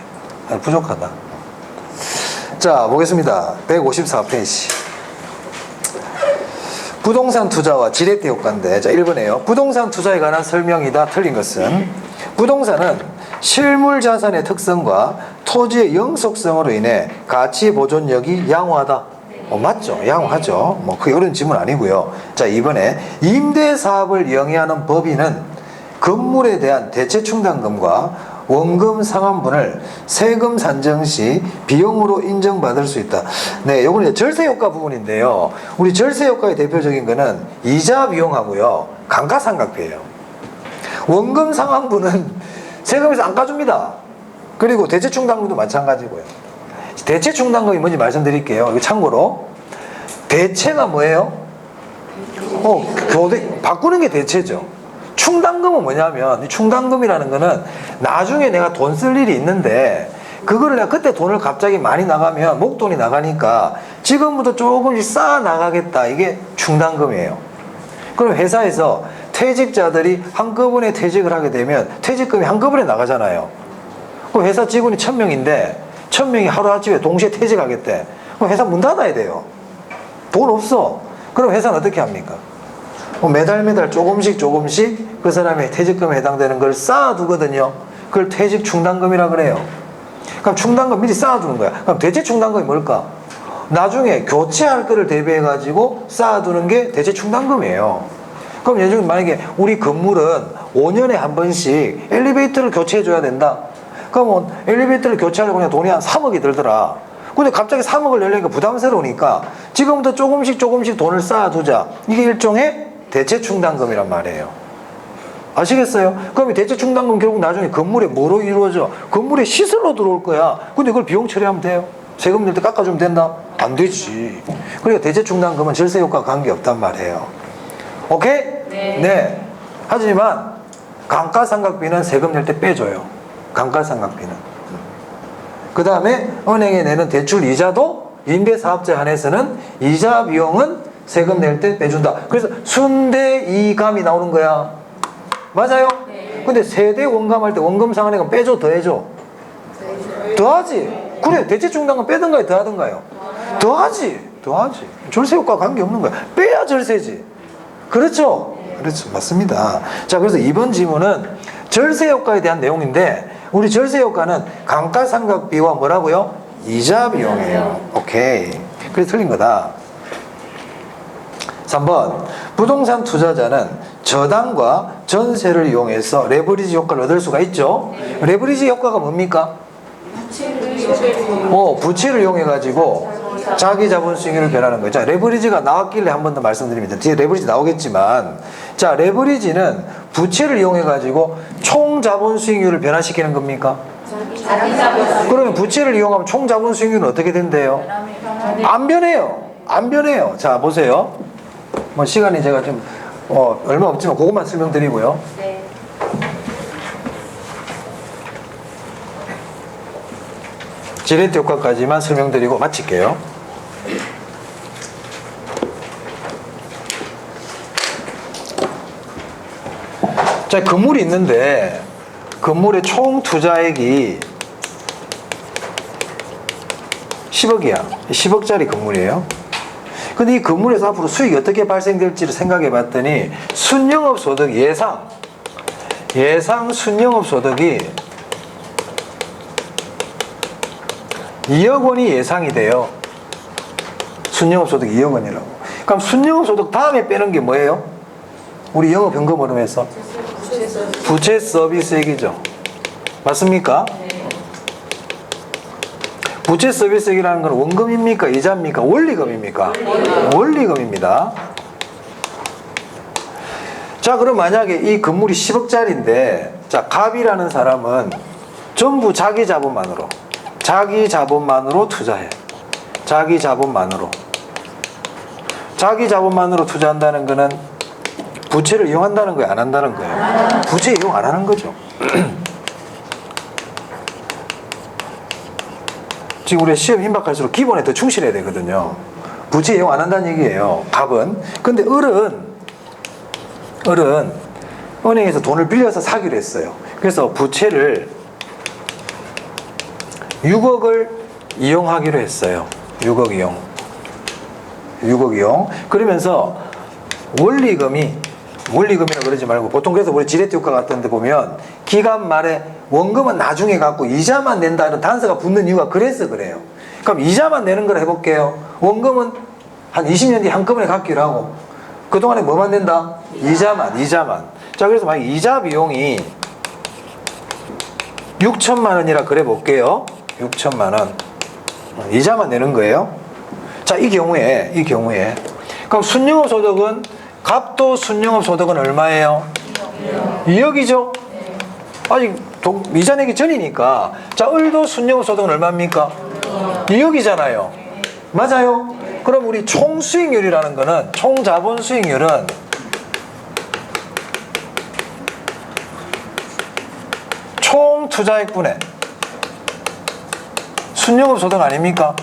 아직 부족하다. 자, 보겠습니다. 154페이지. 부동산 투자와 지렛대 효과인데, 자, 1번에요. 부동산 투자에 관한 설명이다. 틀린 것은, 부동산은 실물 자산의 특성과 토지의 영속성으로 인해 가치 보존력이 양호하다. 맞죠? 양호하죠. 뭐, 그게 어려운 질문 아니고요. 자, 2번에 임대 사업을 영위하는 법인은 건물에 대한 대체 충당금과 원금 상환분을 세금 산정 시 비용으로 인정받을 수 있다. 네, 요건 이제 절세 효과 부분인데요. 우리 절세 효과의 대표적인 거는 이자 비용하고요, 감가상각비예요. 원금 상환분은 세금에서 안 까줍니다. 그리고 대체 충당금도 마찬가지고요. 대체 충당금이 뭔지 말씀드릴게요. 이거 참고로. 대체가 뭐예요? 바꾸는 게 대체죠. 충당금은 뭐냐면, 이 충당금이라는 거는 나중에 내가 돈 쓸 일이 있는데 그거를 내가 그때 돈을 갑자기 많이 나가면 목돈이 나가니까 지금부터 조금씩 쌓아 나가겠다. 이게 충당금이에요. 그럼 회사에서 퇴직자들이 한꺼번에 퇴직을 하게 되면 퇴직금이 한꺼번에 나가잖아요. 그럼 회사 직원이 1000명인데 1000명이 하루아침에 동시에 퇴직하겠대. 그럼 회사 문 닫아야 돼요. 돈 없어. 그럼 회사는 어떻게 합니까? 매달 조금씩 그 사람의 퇴직금에 해당되는 걸 쌓아두거든요. 그걸 퇴직 충당금이라 그래요. 그럼 충당금 미리 쌓아두는 거야. 그럼 대체 충당금이 뭘까? 나중에 교체할 거를 대비해가지고 쌓아두는 게 대체 충당금이에요. 그럼 예를 만약에 우리 건물은 5년에 한 번씩 엘리베이터를 교체해줘야 된다. 그러면 엘리베이터를 교체하려고 그냥 돈이 한 3억이 들더라. 근데 갑자기 3억을 내려니까 부담스러우니까 지금부터 조금씩 돈을 쌓아두자. 이게 일종의 대체 충당금이란 말이에요. 아시겠어요? 그럼 이 대체 충당금 결국 나중에 건물에 뭐로 이루어져? 건물에 시설로 들어올 거야. 근데 그걸 비용 처리하면 돼요. 세금 낼 때 깎아주면 된다? 안 되지. 그러니까 대체 충당금은 절세 효과가 관계없단 말이에요. 오케이? 네. 하지만 감가상각비는 세금 낼 때 빼줘요. 감가상각비는. 그 다음에 은행에 내는 대출 이자도 임대사업자에 한해서는 이자 비용은 세금 낼 때 빼준다. 그래서 순대이감이 나오는 거야. 맞아요? 근데 세대 원감할 때 원금 상환액은 빼줘, 더해줘? 더하지. 그래, 대체 충당금 빼든가요, 더하든가요? 더하지. 절세 효과 관계없는 거야. 빼야 절세지. 그렇죠? 그렇죠. 맞습니다. 자, 그래서 이번 지문은 절세 효과에 대한 내용인데 우리 절세 효과는 감가상각비와 뭐라고요? 이자 비용이에요. 오케이. 그래서 틀린 거다. 3번. 부동산 투자자는 저당과 전세를 이용해서 레버리지 효과를 얻을 수가 있죠. 레버리지 효과가 뭡니까? 부채를 이용해가지고 자기 자본 수익률을 변하는 거예요. 자, 레버리지가 나왔길래 한 번 더 말씀드립니다. 뒤에 레버리지 나오겠지만, 자, 레버리지는 부채를 이용해가지고 총 자본 수익률을 변화시키는 겁니까? 그러면 부채를 이용하면 총 자본 수익률은 어떻게 된대요? 안 변해요. 자, 보세요. 뭐 시간이 제가 좀 얼마 없지만 그것만 설명드리고요. 네. 지렛대 효과까지만 설명드리고 마칠게요. 자, 건물이 있는데 건물의 총 투자액이 10억이야. 10억짜리 건물이에요. 근데 이 건물에서 앞으로 수익이 어떻게 발생될지를 생각해 봤더니 순영업 소득 예상 순영업 소득이 2억 원이 예상이 돼요. 순영업 소득 2억 원이라고. 그럼 순영업 소득 다음에 빼는 게 뭐예요? 우리 영업 현금 흐름에서 부채 서비스액이죠. 맞습니까? 부채 서비스액이라는 건 원금입니까? 이자입니까? 원리금입니까? 원리금입니다. 자, 그럼 만약에 이 건물이 10억짜리인데 자, 갑이라는 사람은 전부 자기 자본만으로 투자해. 자기 자본만으로 투자한다는 거는 부채를 이용한다는 거예요? 안 한다는 거예요? 부채 이용 안 하는 거죠. 지금 우리 시험 임박할수록 기본에 더 충실해야 되거든요. 부채 이용 안 한다는 얘기예요. 갑은. 근데 을은 은행에서 돈을 빌려서 사기로 했어요. 그래서 부채를 6억을 이용하기로 했어요. 6억 이용. 그러면서 원리금이라 그러지 말고 보통 그래서 우리 지렛대 효과 같은 데 보면 기간 말에 원금은 나중에 갖고 이자만 낸다는 단서가 붙는 이유가 그래서 그래요. 그럼 이자만 내는 걸 해볼게요. 원금은 한 20년 뒤에 한꺼번에 갚기로 하고 그동안에 뭐만 낸다? 이자만. 자, 그래서 만약 이자 비용이 6천만 원이라 그래 볼게요. 6천만 원. 이자만 내는 거예요. 자, 이 경우에 그럼 순영업 소득은 갑도 순영업 소득은 얼마예요? 2억이죠? 아직 이자 내기 전이니까. 자, 을도 순영업 소득은 얼마입니까? 2억이잖아요. 맞아요? 그럼 우리 총 수익률이라는 거는 총 자본 수익률은 총 투자액분의 순영업 소득 아닙니까?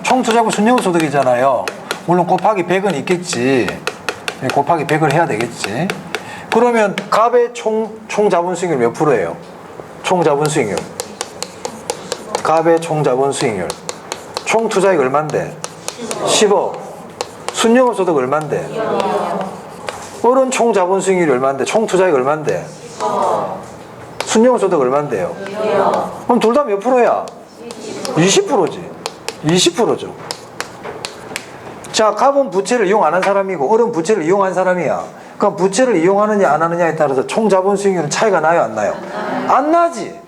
총 투자금 순여금 소득이잖아요. 물론 곱하기 100은 있겠지. 곱하기 100을 해야 되겠지. 그러면 갑의 총 자본 수익률 몇 프로예요? 총 자본 수익률. 갑의 총 자본 수익률. 총 투자액 얼만데? 10억. 순여금 소득 얼만데? 어른 총 자본 수익률이 얼만데? 총 투자액 얼만데? 순여금 소득 얼만데요? 그럼 둘 다 몇 프로야? 20%지. 20%죠. 자, 갑은 부채를 이용 안 한 사람이고 어른 부채를 이용한 사람이야. 그럼 부채를 이용하느냐 안 하느냐에 따라서 총 자본 수익률은 차이가 나요, 안 나요? 안 나지.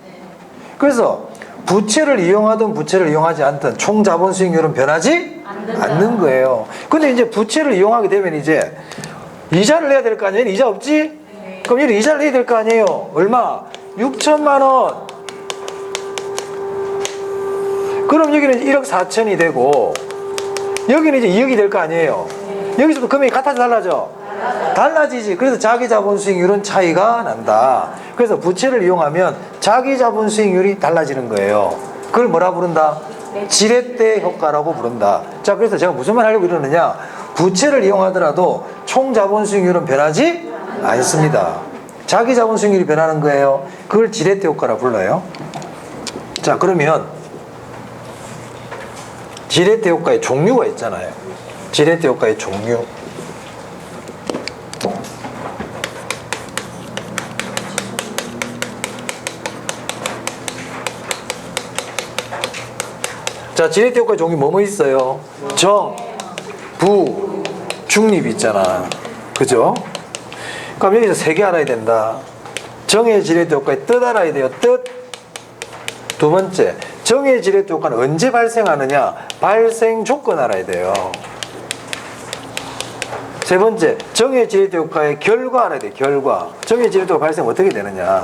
그래서 부채를 이용하든 부채를 이용하지 않든 총 자본 수익률은 변하지 않는 거예요. 근데 이제 부채를 이용하게 되면 이제 이자를 내야 될 거 아니에요? 이자 없지? 그럼 얘는 이자를 내야 될 거 아니에요? 얼마? 6천만 원. 그럼 여기는 1억 4천이 되고 여기는 이제 2억이 될 거 아니에요? 여기서도 금액이 같아져 달라져? 달라지지. 그래서 자기 자본 수익률은 차이가 난다. 그래서 부채를 이용하면 자기 자본 수익률이 달라지는 거예요. 그걸 뭐라 부른다? 지렛대 효과라고 부른다. 자, 그래서 제가 무슨 말 하려고 이러느냐? 부채를 이용하더라도 총 자본 수익률은 변하지 않습니다. 자기 자본 수익률이 변하는 거예요. 그걸 지렛대 효과라 불러요. 자, 그러면 지렛대 효과의 종류가 있잖아요. 지렛대 효과의 종류. 자, 지렛대 효과의 종류 뭐뭐 있어요? 정, 부, 중립 있잖아. 그죠? 그럼 여기서 세 개 알아야 된다. 정의 지렛대 효과의 뜻 알아야 돼요. 뜻. 두 번째, 정의 지렛대 효과는 언제 발생하느냐? 발생 조건 알아야 돼요. 세 번째, 정의 지렛대 효과의 결과 알아야 돼요. 결과. 정의 지렛대 효과 발생 어떻게 되느냐?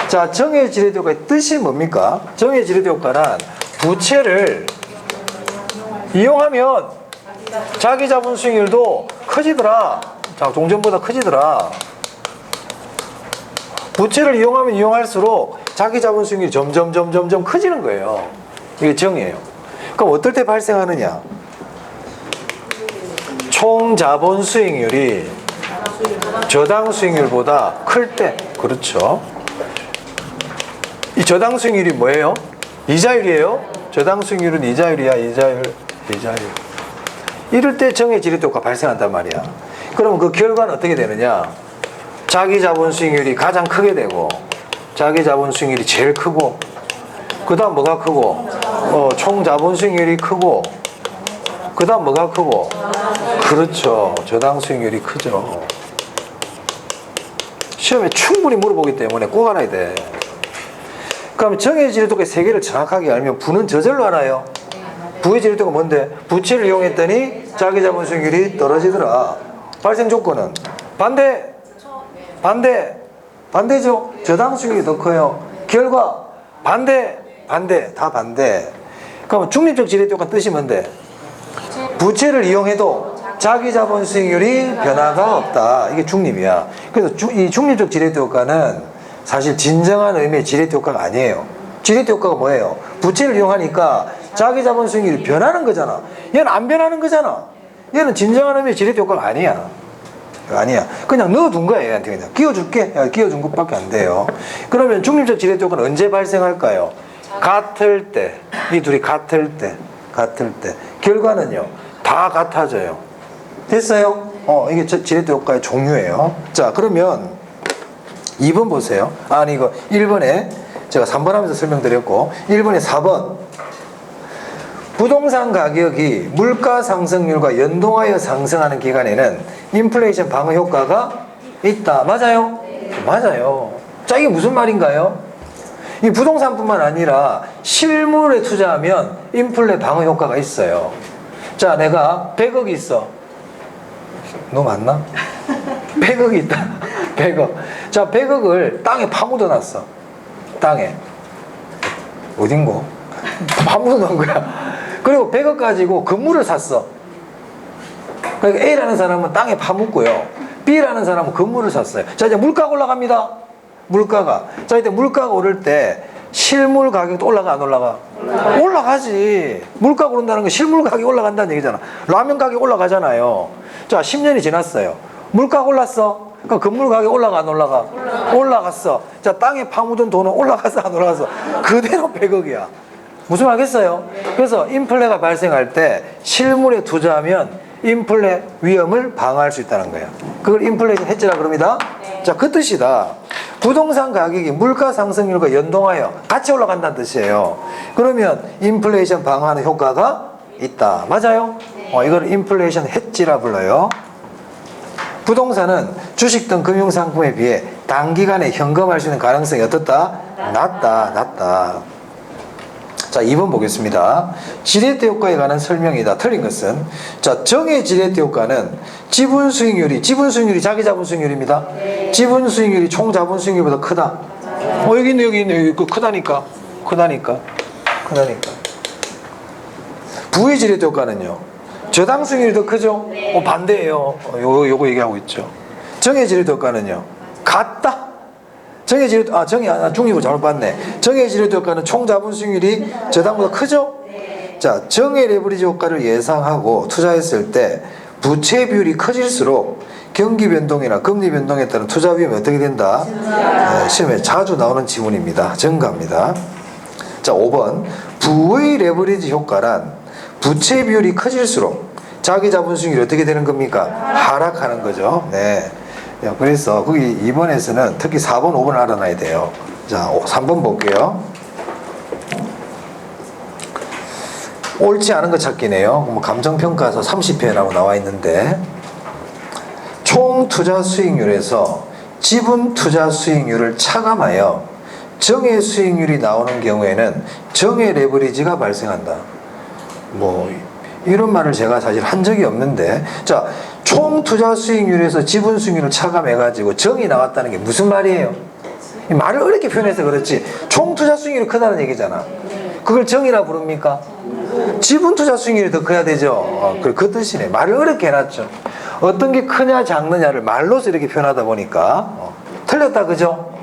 자, 정의 지렛대 효과의 뜻이 뭡니까? 정의 지렛대 효과는 부채를 이용하면 자기 자본 수익률도 커지더라. 자, 종전보다 커지더라. 부채를 이용하면 이용할수록 자기 자본 수익률이 점점 커지는 거예요. 이게 정이에요. 그럼 어떨 때 발생하느냐? 총 자본 수익률이 저당 수익률보다 클 때. 그렇죠. 이 저당 수익률이 뭐예요? 이자율이에요. 저당 수익률은 이자율이야. 이자율. 이럴 때 정의 지렛대 효과가 발생한단 말이야. 그러면 그 결과는 어떻게 되느냐? 자기 자본 수익률이 가장 크게 되고 자기 자본 수익률이 제일 크고 그 다음 뭐가 크고 총 자본 수익률이 크고 그 다음 뭐가 크고 그렇죠. 저당 수익률이 크죠. 시험에 충분히 물어보기 때문에 꼭 알아야 돼. 그럼 정의 지렛대의 세 개를 정확하게 알면 부는 저절로 알아요. 부의 지렛대가 뭔데? 부채를 이용했더니 자기 자본 수익률이 떨어지더라. 발생 조건은 반대죠. 저당 수익률이 더 커요. 결과 반대. 그럼 중립적 지렛대 효과 뜻이 뭔데? 부채를 이용해도 자기 자본 수익률이 변화가 없다. 이게 중립이야. 그래서 이 중립적 지렛대 효과는 사실 진정한 의미의 지렛대 효과가 아니에요. 지렛대 효과가 뭐예요? 부채를 이용하니까 자기 자본 수익률이 변하는 거잖아. 얘는 안 변하는 거잖아. 얘는 진정한 의미의 지렛대 효과가 아니야. 그냥 넣어둔 거야. 얘한테 그냥 끼워줄게. 끼워준 것밖에 안 돼요. 그러면 중립적 지렛대 효과는 언제 발생할까요? 같을 때. 이 둘이 같을 때. 결과는요 다 같아져요. 됐어요? 이게 지렛대 효과의 종류예요. 자, 그러면 2번 보세요. 아니, 이거 1번에 제가 3번 하면서 설명드렸고 1번에 4번. 부동산 가격이 물가 상승률과 연동하여 상승하는 기간에는 인플레이션 방어 효과가 있다. 맞아요? 맞아요. 자, 이게 무슨 말인가요? 이 부동산뿐만 아니라 실물에 투자하면 인플레 방어 효과가 있어요. 자, 내가 100억이 있어. 너 맞나? 100억이 있다. 100억. 자, 100억을 땅에 파묻어 놨어. 땅에. 어딘고? 파묻어 놓은 거야. 그리고 100억 가지고 건물을 샀어. 그러니까 A라는 사람은 땅에 파묻고요. B라는 사람은 건물을 샀어요. 자, 이제 물가가 올라갑니다. 물가가. 자, 이때 물가가 오를 때 실물 가격도 올라가 안 올라가? 올라가지. 물가 오른다는 건 실물 가격이 올라간다는 얘기잖아. 라면 가격 올라가잖아요. 자, 10년이 지났어요. 물가 올랐어? 그러니까 건물 가격 올라가 안 올라가? 올라갔어. 자, 땅에 파묻은 돈은 올라갔어 안 올라갔어? 그대로 100억이야. 무슨 말 알겠어요? 그래서 인플레가 발생할 때 실물에 투자하면 인플레 위험을 방어할 수 있다는 거예요. 그걸 인플레이션 해지라 그럽니다. 자, 그 뜻이다. 부동산 가격이 물가 상승률과 연동하여 같이 올라간다는 뜻이에요. 그러면 인플레이션 방어하는 효과가 있다. 맞아요? 이걸 인플레이션 해지라 불러요. 부동산은 주식 등 금융상품에 비해 단기간에 현금할 수 있는 가능성이 어떻다? 낮다. 자, 2번 보겠습니다. 지렛대 효과에 관한 설명이다. 틀린 것은, 자, 정의 지렛대 효과는 지분 수익률이 자기 자본 수익률입니다. 지분 수익률이 총 자본 수익률보다 크다. 여기 있네. 크다니까. 부의 지렛대 효과는요, 저당 수익률이 더 크죠? 반대예요. 요거 얘기하고 있죠. 정의 지렛대 효과는요, 같다. 중립을 잘못 봤네. 정의 지렛대 효과는 총 자본 수익률이 저당보다 크죠? 자, 정의 레버리지 효과를 예상하고 투자했을 때 부채 비율이 커질수록 경기 변동이나 금리 변동에 따른 투자 위험이 어떻게 된다? 시험에 자주 나오는 지문입니다. 증가합니다. 자, 5번. 부의 레버리지 효과란 부채 비율이 커질수록 자기 자본 수익률이 어떻게 되는 겁니까? 하락하는 거죠. 네. 그래서 거기 2번에서는 특히 4번, 5번을 알아놔야 돼요. 자, 3번 볼게요. 옳지 않은 것 찾기네요. 감정평가서 30회라고 나와 있는데, 총 투자 수익률에서 지분 투자 수익률을 차감하여 정의 수익률이 나오는 경우에는 정의 레버리지가 발생한다. 이런 말을 제가 사실 한 적이 없는데, 자, 총 투자 수익률에서 지분 수익률을 차감해가지고 정이 나왔다는 게 무슨 말이에요? 이 말을 어렵게 표현해서 그렇지, 총 투자 수익률이 크다는 얘기잖아. 그걸 정이라 부릅니까? 지분 투자 수익률이 더 커야 되죠. 그 뜻이네. 말을 어렵게 해놨죠. 어떤 게 크냐 작느냐를 말로서 이렇게 표현하다 보니까 틀렸다, 그죠?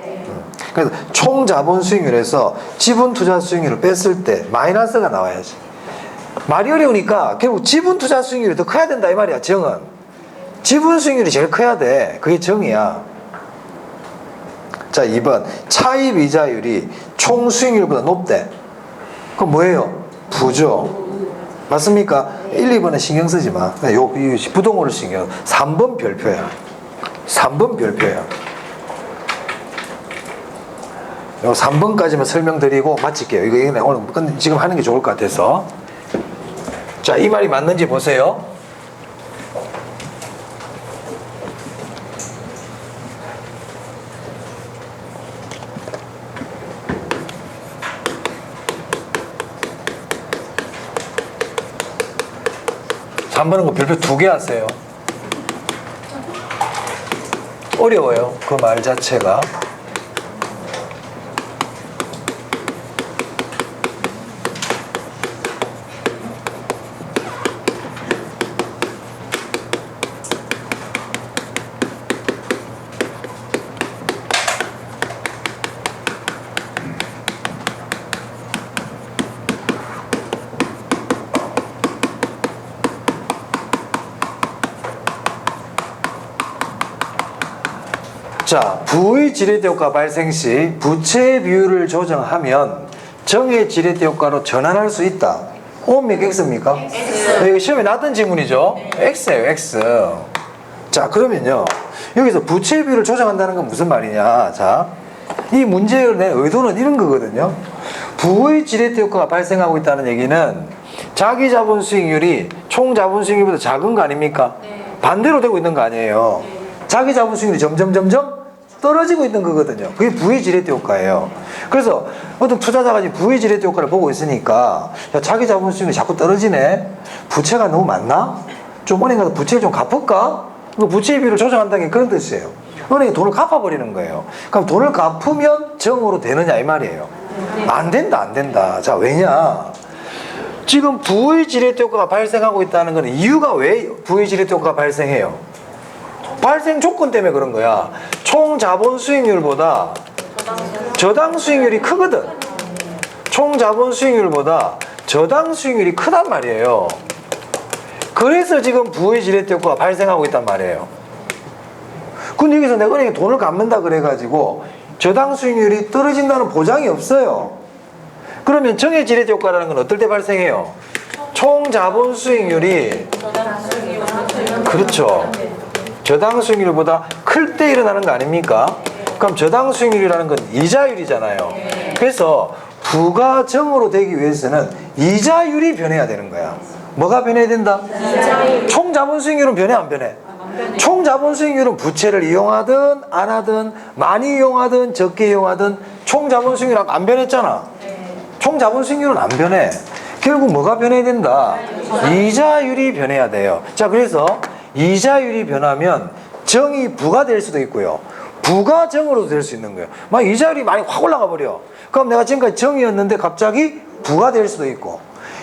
그래서 총 자본 수익률에서 지분 투자 수익률을 뺐을 때 마이너스가 나와야지. 말이 어려우니까 결국 지분 투자 수익률이 더 커야 된다 이 말이야. 정은 지분 수익률이 제일 커야 돼. 그게 정이야. 자, 2번. 차입 이자율이 총 수익률보다 높대. 그건 뭐예요? 부죠. 맞습니까? 1, 2번은 신경 쓰지 마. 부동호를 신경. 3번 별표야. 3번 별표야. 요 3번까지만 설명드리고 마칠게요. 이거 오늘 지금 하는 게 좋을 것 같아서. 자, 이 말이 맞는지 보세요. 한 번은 그 별표 2개 하세요. 어려워요. 그 말 자체가. 자, 부의 지렛대 효과 발생 시 부채 비율을 조정하면 정의 지렛대 효과로 전환할 수 있다. O입니까? X입니까? X. 이거 시험에 나왔던 지문이죠? X예요, X. 자, 그러면요, 여기서 부채 비율을 조정한다는 건 무슨 말이냐. 자, 이 문제의 의도는 이런 거거든요. 부의 지렛대 효과가 발생하고 있다는 얘기는 자기 자본 수익률이 총 자본 수익률보다 작은 거 아닙니까? 반대로 되고 있는 거 아니에요. 자기 자본 수익률이 점점 떨어지고 있는 거거든요. 그게 부의 지렛대 효과예요. 그래서 어떤 투자자가 지금 부의 지렛대 효과를 보고 있으니까, 야, 자기 자본 수익률이 자꾸 떨어지네. 부채가 너무 많나? 좀 은행 가서 부채를 좀 갚을까? 부채 비율을 조정한다는 게 그런 뜻이에요. 은행이 돈을 갚아버리는 거예요. 그럼 돈을 갚으면 정으로 되느냐 이 말이에요. 안 된다. 자, 왜냐? 지금 부의 지렛대 효과가 발생하고 있다는 거는 이유가 왜 부의 지렛대 효과가 발생해요? 발생 조건 때문에 그런 거야. 총 자본 수익률보다 저당 수익률이 크거든. 총 자본 수익률보다 저당 수익률이 크단 말이에요. 그래서 지금 부의 지렛대 효과가 발생하고 있단 말이에요. 근데 여기서 내가 은행에 돈을 갚는다 그래가지고 저당 수익률이 떨어진다는 보장이 없어요. 그러면 정의 지렛대 효과라는 건 어떨 때 발생해요? 총 자본 수익률이 그렇죠. 저당 수익률보다 클 때 일어나는 거 아닙니까? 그럼 저당 수익률이라는 건 이자율이잖아요. 그래서 부가 정으로 되기 위해서는 이자율이 변해야 되는 거야. 뭐가 변해야 된다? 총 자본 수익률은 변해 안 변해? 총 자본 수익률은 부채를 이용하든 안 하든 많이 이용하든 적게 이용하든 총 자본 수익률 안 변했잖아. 총 자본 수익률은 안 변해. 결국 뭐가 변해야 된다? 이자율이 변해야 돼요. 자, 그래서 이자율이 변하면 정이 부가 될 수도 있고요. 부가 정으로도 될 수 있는 거예요. 막 이자율이 많이 확 올라가 버려. 그럼 내가 지금까지 정이었는데 갑자기 부가 될 수도 있고,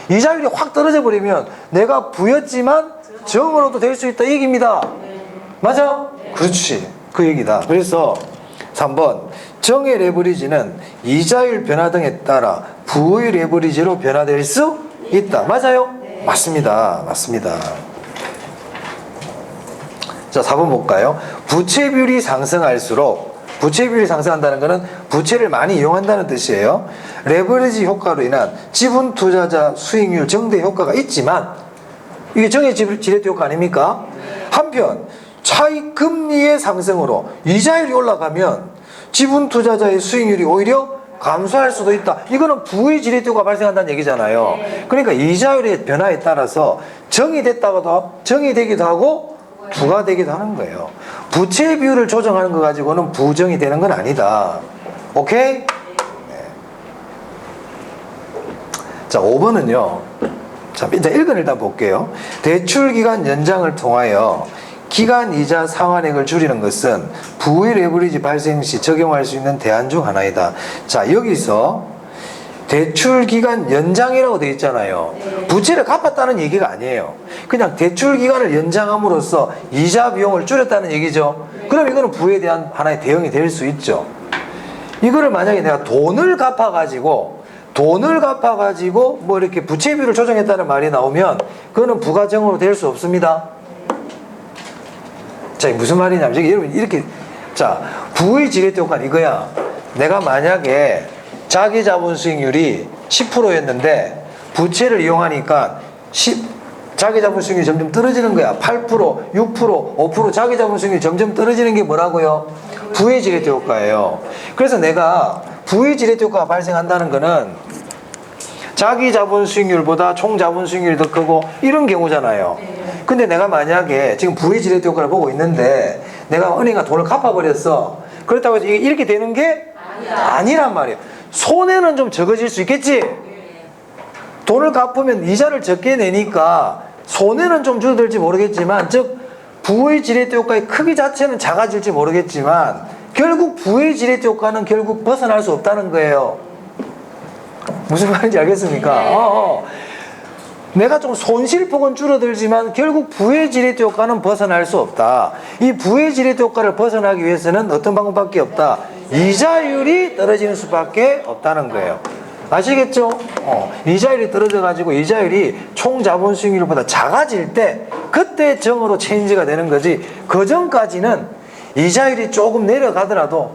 이자율이 확 떨어져 버리면 내가 부였지만 정으로도 될 수 있다 이 얘기입니다. 맞아? 그렇지. 그 얘기다. 그래서 3번 정의 레버리지는 이자율 변화 등에 따라 부의 레버리지로 변화될 수 있다. 맞아요? 맞습니다. 맞습니다. 자, 4번 볼까요? 부채 비율이 상승할수록, 부채 비율이 상승한다는 것은 부채를 많이 이용한다는 뜻이에요. 레버리지 효과로 인한 지분 투자자 수익률 증대 효과가 있지만, 이게 정의 지렛대 효과 아닙니까? 한편 차익 금리의 상승으로 이자율이 올라가면 지분 투자자의 수익률이 오히려 감소할 수도 있다. 이거는 부의 지렛대 효과가 발생한다는 얘기잖아요. 그러니까 이자율의 변화에 따라서 정이 되기도 하고 부가 되기도 하는 거예요. 부채 비율을 조정하는 거 가지고는 부정이 되는 건 아니다. 오케이? 네. 자, 5번은요. 자, 일단 1건 일단 볼게요. 대출 기간 연장을 통하여 기간 이자 상환액을 줄이는 것은 부의 레버리지 발생 시 적용할 수 있는 대안 중 하나이다. 자, 여기서 대출 기간 연장이라고 되어 있잖아요. 부채를 갚았다는 얘기가 아니에요. 그냥 대출 기간을 연장함으로써 이자 비용을 줄였다는 얘기죠. 그럼 이거는 부에 대한 하나의 대응이 될 수 있죠. 이거를 만약에 내가 돈을 갚아가지고 뭐 이렇게 부채 비율을 조정했다는 말이 나오면 그거는 부가정으로 될 수 없습니다. 자, 무슨 말이냐면 여러분 이렇게, 자, 부의 지렛대 효과는 이거야. 내가 만약에 자기 자본 수익률이 10%였는데 부채를 이용하니까 자기 자본 수익률이 점점 떨어지는 거야. 8%, 6%, 5% 자기 자본 수익률이 점점 떨어지는 게 뭐라고요? 부의 지렛대 효과예요. 그래서 내가 부의 지렛대 효과가 발생한다는 거는 자기 자본 수익률보다 총 자본 수익률이 더 크고 이런 경우잖아요. 근데 내가 만약에 지금 부의 지렛대 효과를 보고 있는데 내가 은행에 돈을 갚아버렸어. 그렇다고 해서 이게 이렇게 되는 게 아니란 말이에요. 손해는 좀 적어질 수 있겠지? 돈을 갚으면 이자를 적게 내니까 손해는 좀 줄어들지 모르겠지만, 즉 부의 지렛대 효과의 크기 자체는 작아질지 모르겠지만 결국 부의 지렛대 효과는 결국 벗어날 수 없다는 거예요. 무슨 말인지 알겠습니까? 내가 좀 손실폭은 줄어들지만 결국 부의 지렛대 효과는 벗어날 수 없다. 이 부의 지렛대 효과를 벗어나기 위해서는 어떤 방법밖에 없다? 이자율이 떨어지는 수밖에 없다는 거예요. 아시겠죠? 이자율이 떨어져가지고 이자율이 총 자본 수익률보다 작아질 때 그때 정으로 체인지가 되는 거지, 그 전까지는 이자율이 조금 내려가더라도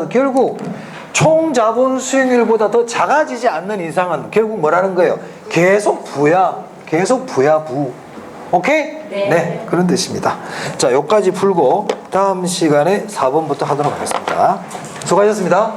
결국 총 자본 수익률보다 더 작아지지 않는 이상은 결국 뭐라는 거예요? 계속 부야. 부. 오케이? 네, 그런 뜻입니다. 자, 여기까지 풀고 다음 시간에 4번부터 하도록 하겠습니다. 수고하셨습니다.